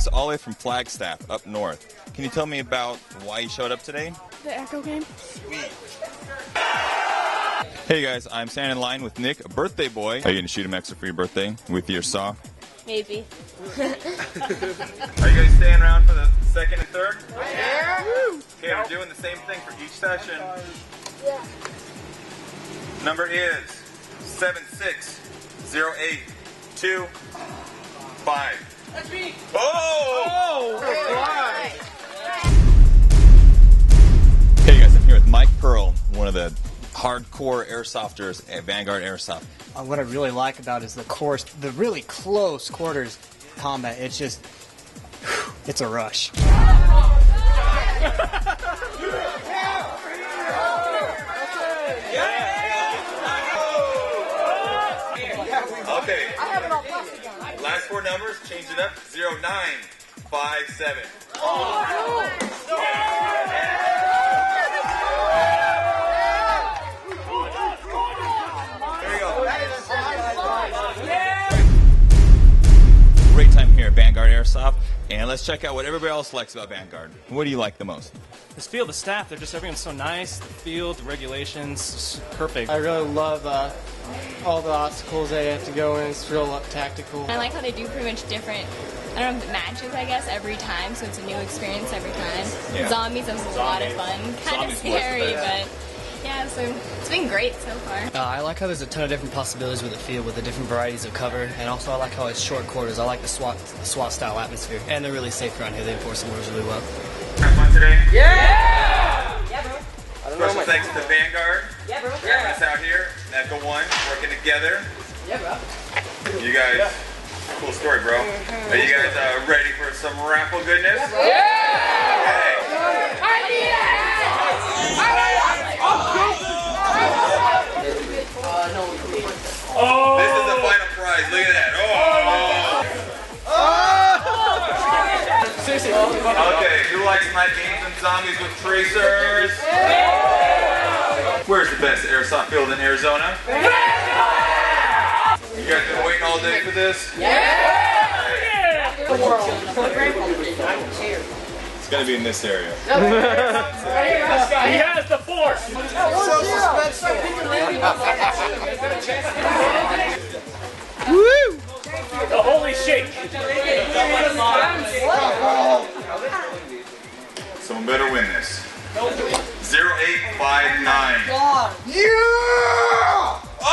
us all the way from Flagstaff up north. Can you tell me about why you showed up today? The Echo game. Sweet. Hey guys, I'm standing in line with Nick, a birthday boy. Are you going to shoot him extra for your birthday with your saw? Maybe. Are you guys staying around for the second and third? Yeah. Okay, we're doing the same thing for each session. Yeah. Number is 7608225. That's me. Oh! Right. Hey guys, I'm here with Mike Pearl, one of the hardcore airsofters at Vanguard Airsoft. What I really like about it is the really close quarters combat. It's just, it's a rush. Okay. Last four numbers, change it up. 0957. Great time here at Vanguard Airsoft, and let's check out what everybody else likes about Vanguard. What do you like the most? The field, the staff, everyone's so nice. The field, the regulations, it's perfect. I really love all the obstacles they have to go in. It's real tactical. I like how they do pretty much different, I don't know, matches, I guess, every time, so it's a new experience every time. Yeah. Zombies is a lot of fun. Kind of scary, but yeah, so it's been great so far. I like how there's a ton of different possibilities with the field, with the different varieties of cover, and also I like how it's short quarters. I like the SWAT style atmosphere, and they're really safe around here. They enforce the rules really well. Have fun today? Yeah, bro. Special thanks to Vanguard. Yeah, bro. Having us out here, Echo1, working together. Yeah, bro. You guys, cool story, bro. Are you guys ready for some raffle goodness? Yeah! Hey. I need it! This is the final prize. Look at that. Okay, who likes night games and zombies with tracers? Where's the best airsoft field in Arizona? You guys been waiting all day for this? It's gonna be in this area. He has the force! Woo! The holy shake! Someone better win this. 0859. Yeah! Oh!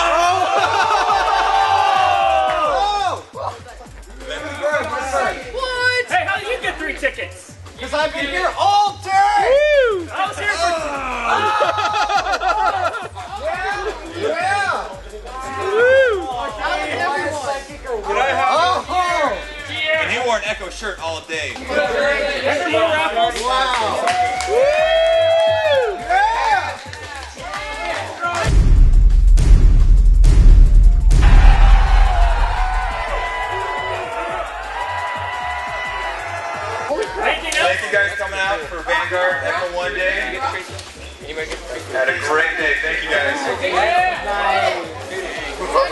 What? Hey, how did you get 3 tickets? Because I've been here all day! I was here for... Yeah! And he wore an Echo shirt all day. Wow! Thank you guys coming out for Vanguard Echo1 Day. Had a great day. Thank you guys.